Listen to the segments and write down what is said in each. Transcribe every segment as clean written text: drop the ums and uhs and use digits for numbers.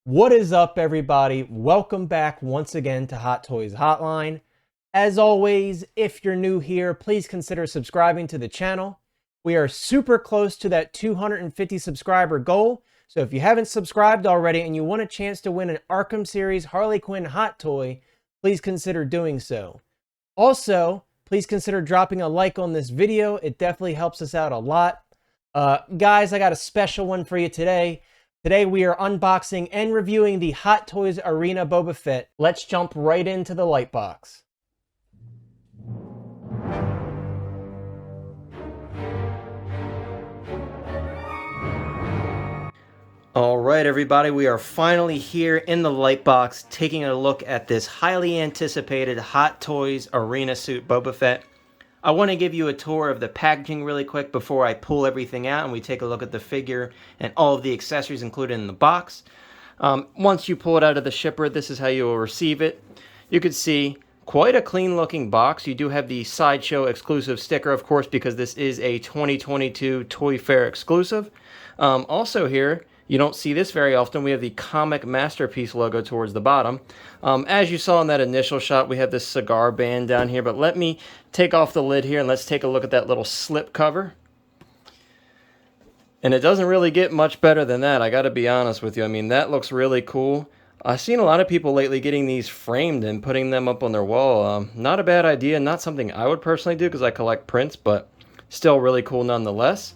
What is up, everybody? Welcome back once again to Hot Toys Hotline. As always, if you're new here, please consider subscribing to the channel. We are super close to that 250 subscriber goal, so if you haven't subscribed already and you want a chance to win an Arkham series Harley Quinn hot toy, please consider doing so. Also, please consider dropping a like on this video. It definitely helps us out a lot. Guys, I got a special one for you today. Today we are unboxing and reviewing the Hot Toys Arena Boba Fett. Let's jump right into the light box. Alright everybody, we are finally here in the light box taking a look at this highly anticipated Hot Toys Arena Suit Boba Fett. I want to give you a tour of the packaging really quick before I pull everything out and we take a look at the figure and all of the accessories included in the box. Once you pull it out of the shipper, this is how you will receive it. You can see quite a clean looking box. You do have the Sideshow exclusive sticker, of course, because this is a 2022 Toy Fair exclusive. Also here, you don't see this very often. We have the Comic Masterpiece logo towards the bottom. As you saw in that initial shot, we have this cigar band down here, but let me take off the lid here and let's take a look at that little slip cover. And it doesn't really get much better than that, I gotta be honest with you. I mean, that looks really cool. I've seen a lot of people lately getting these framed and putting them up on their wall. Not a bad idea, not something I would personally do because I collect prints, but still really cool nonetheless.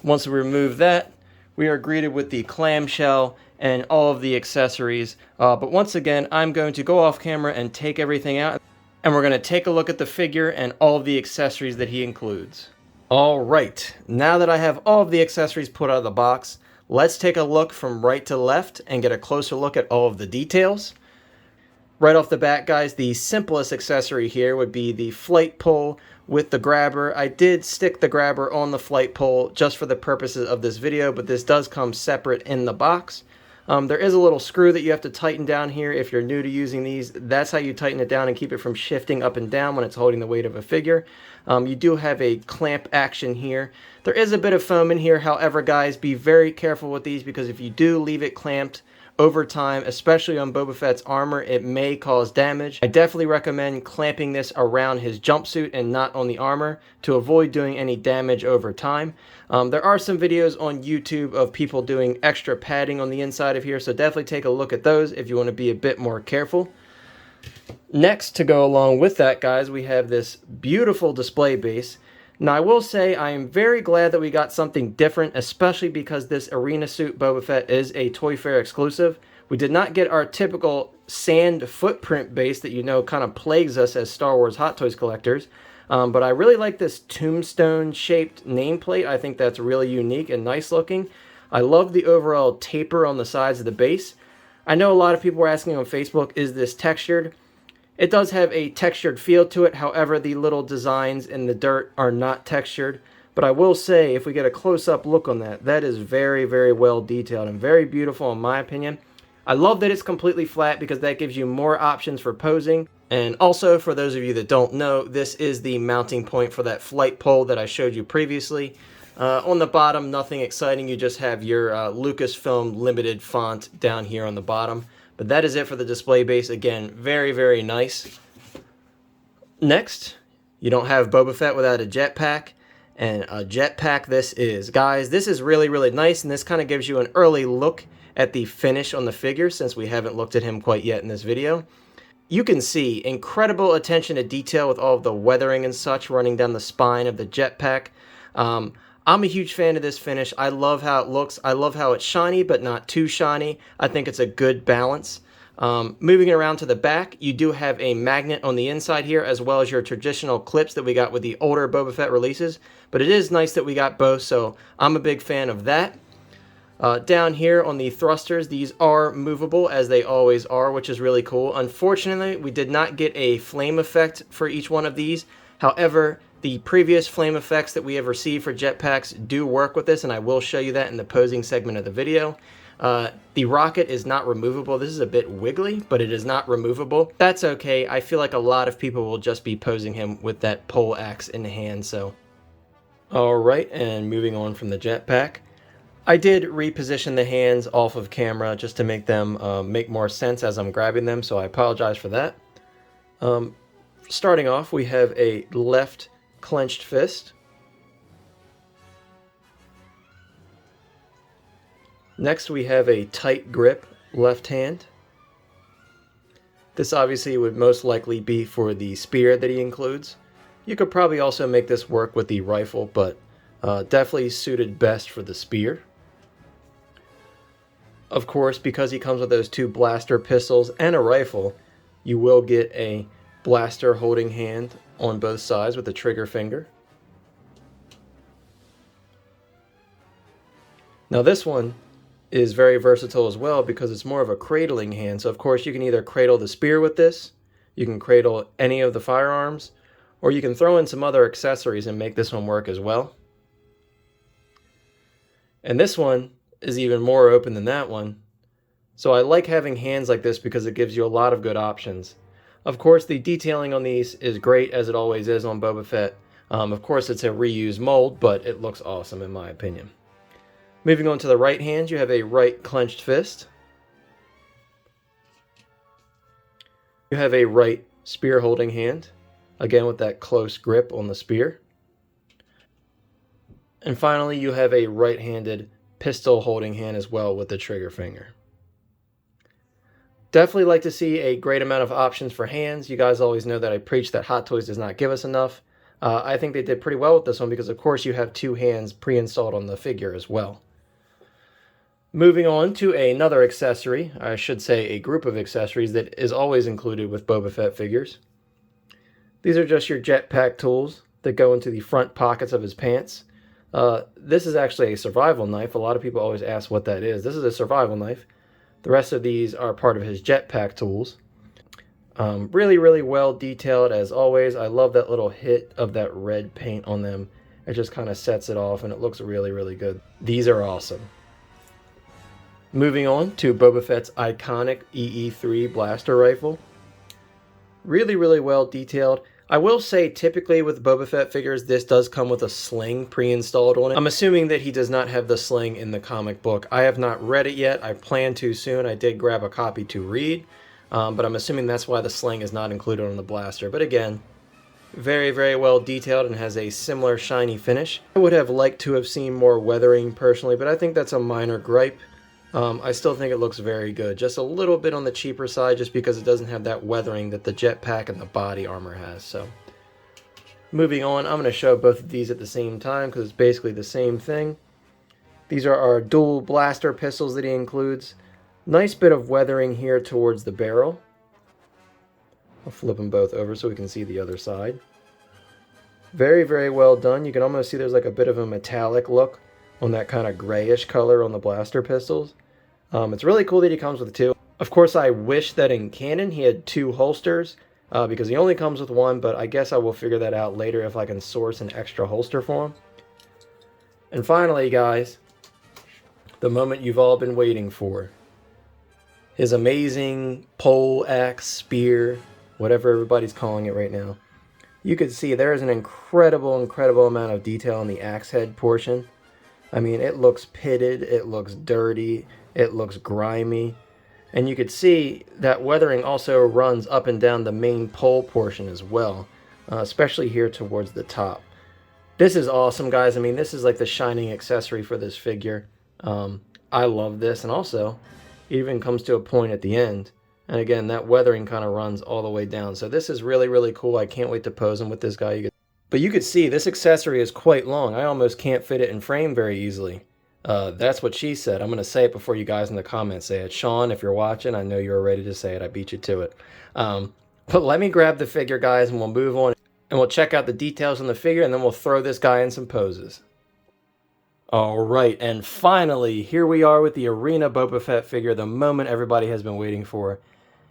Once we remove that, we are greeted with the clamshell and all of the accessories. But once again, I'm going to go off camera and take everything out. And we're going to take a look at the figure and all of the accessories that he includes. Alright, now that I have all of the accessories put out of the box, let's take a look from right to left and get a closer look at all of the details. Right off the bat, guys, the simplest accessory here would be the flight pole with the grabber. I did stick the grabber on the flight pole just for the purposes of this video, but this does come separate in the box. There is a little screw that you have to tighten down here if you're new to using these. That's how you tighten it down and keep it from shifting up and down when it's holding the weight of a figure. You do have a clamp action here. There is a bit of foam in here, however, guys, be very careful with these because if you do leave it clamped over time, especially on Boba Fett's armor, it may cause damage. I definitely recommend clamping this around his jumpsuit and not on the armor to avoid doing any damage over time. There are some videos on YouTube of people doing extra padding on the inside of here, so definitely take a look at those if you want to be a bit more careful. Next, to go along with that, guys, we have this beautiful display base. Now, I will say I am very glad that we got something different, especially because this Arena Suit Boba Fett is a Toy Fair exclusive. We did not get our typical sand footprint base that you know kind of plagues us as Star Wars Hot Toys collectors. But I really like this tombstone-shaped nameplate. I think that's really unique and nice looking. I love the overall taper on the sides of the base. I know a lot of people were asking on Facebook, is this textured? It does have a textured feel to it, however, the little designs in the dirt are not textured. But I will say, if we get a close-up look on that, that is very, very well detailed and very beautiful in my opinion. I love that it's completely flat because that gives you more options for posing. And also, for those of you that don't know, this is the mounting point for that flight pole that I showed you previously. On the bottom, nothing exciting, you just have your Lucasfilm Limited font down here on the bottom. But that is it for the display base. Again, very, very nice. Next, you don't have Boba Fett without a jetpack. And a jetpack this is. Guys, this is really, really nice. And this kind of gives you an early look at the finish on the figure since we haven't looked at him quite yet in this video. You can see incredible attention to detail with all of the weathering and such running down the spine of the jetpack. I'm a huge fan of this finish. I love how it looks. I love how it's shiny, but not too shiny. I think it's a good balance. Moving it around to the back, you do have a magnet on the inside here, as well as your traditional clips that we got with the older Boba Fett releases. But it is nice that we got both, so I'm a big fan of that. Down here on the thrusters, these are movable, as they always are, which is really cool. Unfortunately, we did not get a flame effect for each one of these. However, the previous flame effects that we have received for jetpacks do work with this, and I will show you that in the posing segment of the video. The rocket is not removable. This is a bit wiggly, but it is not removable. That's okay. I feel like a lot of people will just be posing him with that pole axe in hand, so. Alright, and moving on from the jetpack. I did reposition the hands off of camera just to make them make more sense as I'm grabbing them, so I apologize for that. Starting off, we have a left clenched fist. Next, we have a tight grip left hand. This obviously would most likely be for the spear that he includes. You could probably also make this work with the rifle, but definitely suited best for the spear. Of course, because he comes with those two blaster pistols and a rifle, you will get a blaster holding hand on both sides with the trigger finger. Now this one is very versatile as well because it's more of a cradling hand. So of course you can either cradle the spear with this, you can cradle any of the firearms, or you can throw in some other accessories and make this one work as well. And this one is even more open than that one. So I like having hands like this because it gives you a lot of good options. Of course, the detailing on these is great, as it always is on Boba Fett. Of course, it's a reused mold, but it looks awesome in my opinion. Moving on to the right hand, you have a right clenched fist. You have a right spear holding hand, again with that close grip on the spear. And finally, you have a right-handed pistol holding hand as well with the trigger finger. Definitely like to see a great amount of options for hands. You guys always know that I preach that Hot Toys does not give us enough. I think they did pretty well with this one because of course you have two hands pre-installed on the figure as well. Moving on to another accessory, I should say a group of accessories that is always included with Boba Fett figures. These are just your jetpack tools that go into the front pockets of his pants. This is actually a survival knife. A lot of people always ask what that is. This is a survival knife. The rest of these are part of his jetpack tools. Really, really well detailed as always. I love that little hit of that red paint on them. It just kind of sets it off and it looks really, really good. These are awesome. Moving on to Boba Fett's iconic EE3 blaster rifle. Really, really well detailed. I will say typically with Boba Fett figures, this does come with a sling pre-installed on it. I'm assuming that he does not have the sling in the comic book. I have not read it yet. I plan to soon. I did grab a copy to read, but I'm assuming that's why the sling is not included on the blaster. But again, very, very well detailed and has a similar shiny finish. I would have liked to have seen more weathering personally, but I think that's a minor gripe. I still think it looks very good. Just a little bit on the cheaper side just because it doesn't have that weathering that the jetpack and the body armor has. So, moving on, I'm going to show both of these at the same time because it's basically the same thing. These are our dual blaster pistols that he includes. Nice bit of weathering here towards the barrel. I'll flip them both over so we can see the other side. Very, very well done. You can almost see there's like a bit of a metallic look on that kind of grayish color on the blaster pistols. It's really cool that he comes with two. Of course, I wish that in canon he had two holsters because he only comes with one, but I guess I will figure that out later if I can source an extra holster for him. And finally, guys, the moment you've all been waiting for. His amazing pole, axe, spear, whatever everybody's calling it right now. You can see there is an incredible, incredible amount of detail on the axe head portion. I mean, it looks pitted, it looks dirty, it looks grimy. And you could see that weathering also runs up and down the main pole portion as well, especially here towards the top. This is awesome, guys. I mean, this is like the shining accessory for this figure. I love this, and also, it even comes to a point at the end. And again, that weathering kind of runs all the way down. So this is really, really cool. I can't wait to pose him with this guy. But you could see this accessory is quite long. I almost can't fit it in frame very easily. That's what she said. I'm going to say it before you guys in the comments say it. Sean, if you're watching, I know you were ready to say it. I beat you to it. But let me grab the figure, guys, and we'll move on. And we'll check out the details on the figure, and then we'll throw this guy in some poses. Alright, and finally, here we are with the Arena Boba Fett figure, the moment everybody has been waiting for.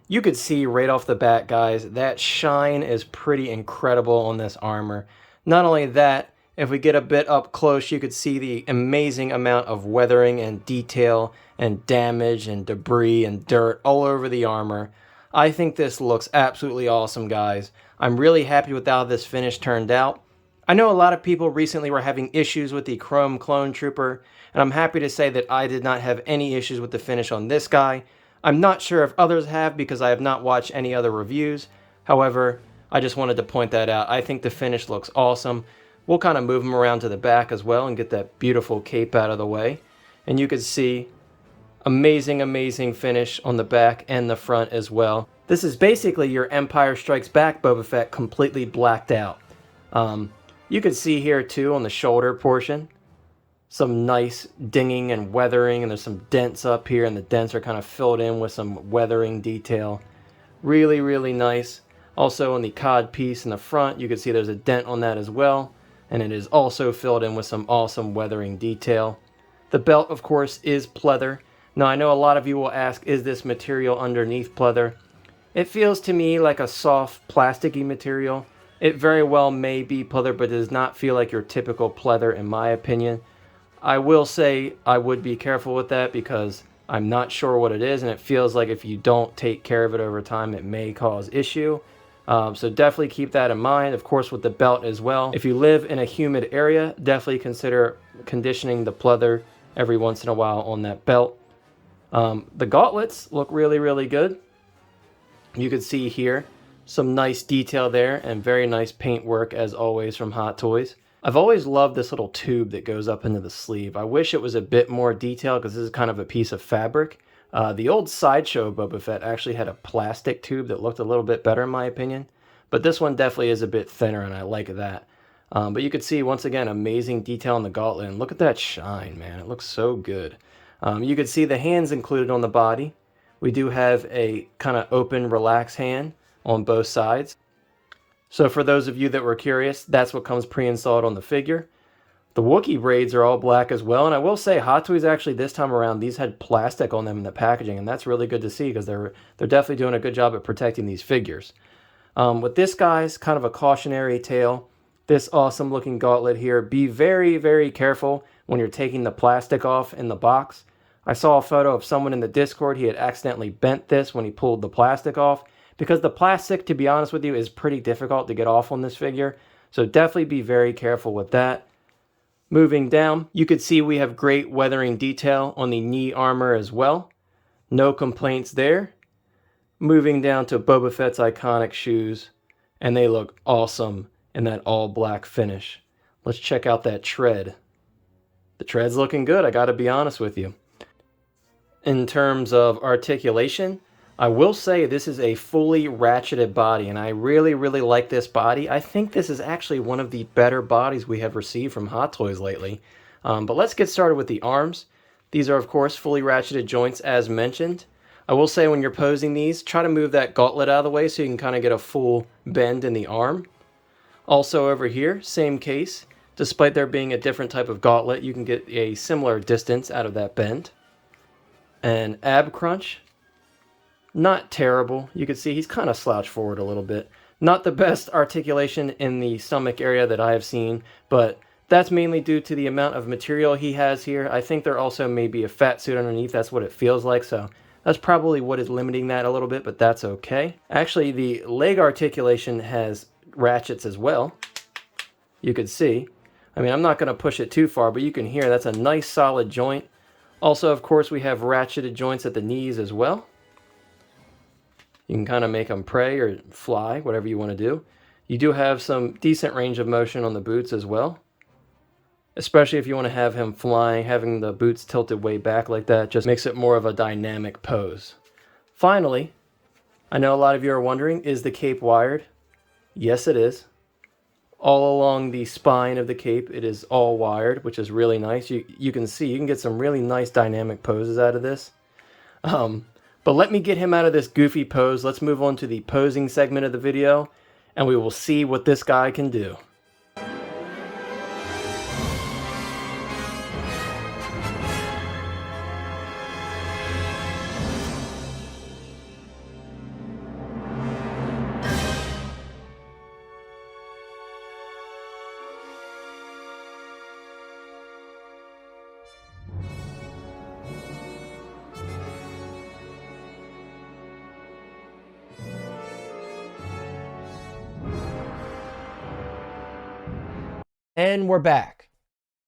You could see right off the bat, guys, that shine is pretty incredible on this armor. Not only that, if we get a bit up close, you could see the amazing amount of weathering and detail and damage and debris and dirt all over the armor. I think this looks absolutely awesome, guys. I'm really happy with how this finish turned out. I know a lot of people recently were having issues with the Chrome Clone Trooper, and I'm happy to say that I did not have any issues with the finish on this guy. I'm not sure if others have because I have not watched any other reviews. However, I just wanted to point that out. I think the finish looks awesome. We'll kind of move him around to the back as well and get that beautiful cape out of the way. And you can see amazing, amazing finish on the back and the front as well. This is basically your Empire Strikes Back Boba Fett completely blacked out. You can see here too on the shoulder portion some nice dinging and weathering, and there's some dents up here, and the dents are kind of filled in with some weathering detail. Really, really nice. Also on the cod piece in the front, you can see there's a dent on that as well, and it is also filled in with some awesome weathering detail. The belt, of course, is pleather. Now, I know a lot of you will ask, is this material underneath pleather? It feels to me like a soft, plasticky material. It very well may be pleather, but it does not feel like your typical pleather, in my opinion. I will say I would be careful with that because I'm not sure what it is, and it feels like if you don't take care of it over time, it may cause issue. So definitely keep that in mind. Of course, with the belt as well. If you live in a humid area, definitely consider conditioning the pleather every once in a while on that belt. The gauntlets look really, really good. You can see here some nice detail there and very nice paint work as always from Hot Toys. I've always loved this little tube that goes up into the sleeve. I wish it was a bit more detailed because this is kind of a piece of fabric. The old Sideshow Boba Fett actually had a plastic tube that looked a little bit better in my opinion. But this one definitely is a bit thinner and I like that. But you can see once again amazing detail on the gauntlet, and look at that shine, man. It looks so good. You can see the hands included on the body. We do have a kind of open, relaxed hand on both sides. So for those of you that were curious, that's what comes pre-installed on the figure. The Wookiee braids are all black as well, and I will say Hot Toys actually this time around, these had plastic on them in the packaging, and that's really good to see because they're definitely doing a good job at protecting these figures. With this guy's kind of a cautionary tale, this awesome looking gauntlet here, be very, very careful when you're taking the plastic off in the box. I saw a photo of someone in the Discord, he had accidentally bent this when he pulled the plastic off, because the plastic, to be honest with you, is pretty difficult to get off on this figure. So definitely be very careful with that. Moving down, you can see we have great weathering detail on the knee armor as well. No complaints there. Moving down to Boba Fett's iconic shoes, and they look awesome in that all black finish. Let's check out that tread. The tread's looking good, I gotta be honest with you. In terms of articulation, I will say this is a fully ratcheted body, and I really, really like this body. I think this is actually one of the better bodies we have received from Hot Toys lately. But let's get started with the arms. These are, of course, fully ratcheted joints as mentioned. I will say when you're posing these, try to move that gauntlet out of the way so you can kind of get a full bend in the arm. Also over here, same case. Despite there being a different type of gauntlet, you can get a similar distance out of that bend. And ab crunch. Not terrible. You can see he's kind of slouched forward a little bit. Not the best articulation in the stomach area that I have seen, but that's mainly due to the amount of material he has here. I think there also may be a fat suit underneath. That's what it feels like, so that's probably what is limiting that a little bit, but that's okay. Actually, the leg articulation has ratchets as well. You could see. I mean, I'm not going to push it too far, but you can hear that's a nice solid joint. Also, of course, we have ratcheted joints at the knees as well. You can kind of make them pray or fly, whatever you want to do. You do have some decent range of motion on the boots as well. Especially if you want to have him flying, having the boots tilted way back like that just makes it more of a dynamic pose. Finally, I know a lot of you are wondering, is the cape wired? Yes, it is. All along the spine of the cape, it is all wired, which is really nice. You can see, you can get some really nice dynamic poses out of this. But let me get him out of this goofy pose. Let's move on to the posing segment of the video, and we will see what this guy can do. And we're back.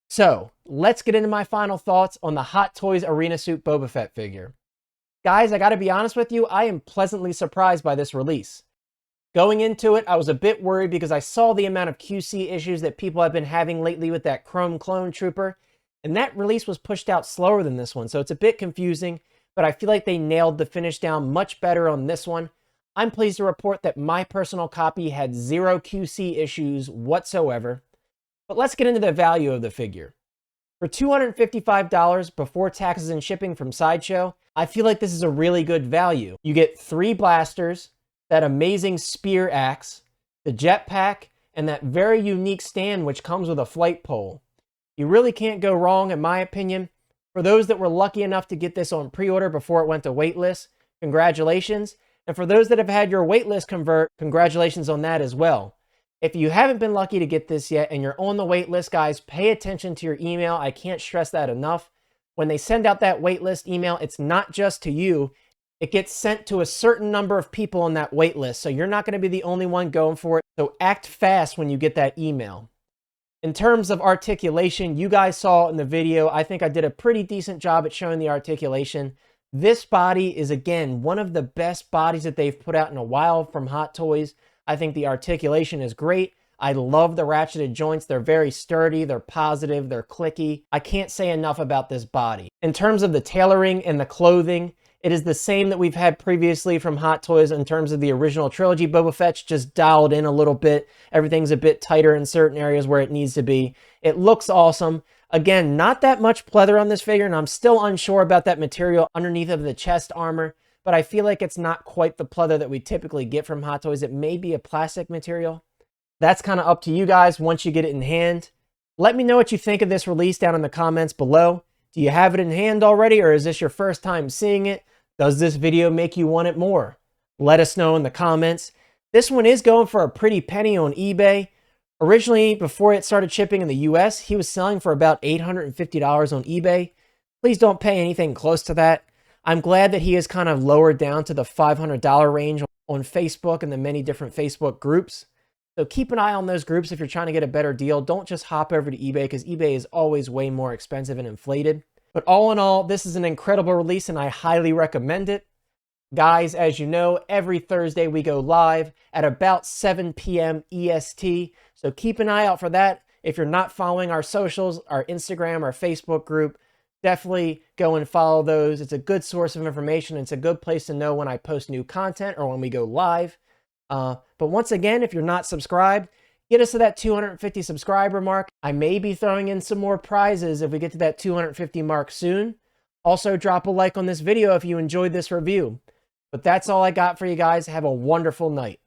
So let's get into my final thoughts on the Hot Toys Arena Suit Boba Fett figure. Guys, I gotta be honest with you, I am pleasantly surprised by this release. Going into it, I was a bit worried because I saw the amount of QC issues that people have been having lately with that Chrome Clone Trooper, and that release was pushed out slower than this one, so it's a bit confusing, but I feel like they nailed the finish down much better on this one. I'm pleased to report that my personal copy had zero QC issues whatsoever. But let's get into the value of the figure. For $255 before taxes and shipping from Sideshow, I feel like this is a really good value. You get 3 blasters, that amazing spear axe, the jetpack, and that very unique stand which comes with a flight pole. You really can't go wrong in my opinion. For those that were lucky enough to get this on pre-order before it went to waitlist, congratulations. And for those that have had your waitlist convert, congratulations on that as well. If you haven't been lucky to get this yet and you're on the waitlist, guys, pay attention to your email. I can't stress that enough. When they send out that waitlist email, it's not just to you. It gets sent to a certain number of people on that waitlist, so you're not going to be the only one going for it. So act fast when you get that email. In terms of articulation, you guys saw in the video, I think I did a pretty decent job at showing the articulation. This body is, again, one of the best bodies that they've put out in a while from Hot Toys. I think the articulation is great. I love the ratcheted joints. They're very sturdy, they're positive, they're clicky. I can't say enough about this body. In terms of the tailoring and the clothing, it is the same that we've had previously from Hot Toys in terms of the original trilogy Boba Fett, just dialed in a little bit. Everything's a bit tighter in certain areas where it needs to be. It looks awesome. Again, not that much pleather on this figure, and I'm still unsure about that material underneath of the chest armor, but I feel like it's not quite the pleather that we typically get from Hot Toys. It may be a plastic material. That's kind of up to you guys once you get it in hand. Let me know what you think of this release down in the comments below. Do you have it in hand already, or is this your first time seeing it? Does this video make you want it more? Let us know in the comments. This one is going for a pretty penny on eBay. Originally, before it started shipping in the US, he was selling for about $850 on eBay. Please don't pay anything close to that. I'm glad that he has kind of lowered down to the $500 range on Facebook and the many different Facebook groups. So keep an eye on those groups if you're trying to get a better deal. Don't just hop over to eBay because eBay is always way more expensive and inflated. But all in all, this is an incredible release and I highly recommend it. Guys, as you know, every Thursday we go live at about 7 p.m. EST. So keep an eye out for that. If you're not following our socials, our Instagram, our Facebook group, definitely go and follow those. It's a good source of information. It's a good place to know when I post new content or when we go live. But once again, if you're not subscribed, get us to that 250 subscriber mark. I may be throwing in some more prizes if we get to that 250 mark soon. Also, drop a like on this video if you enjoyed this review. But that's all I got for you guys. Have a wonderful night.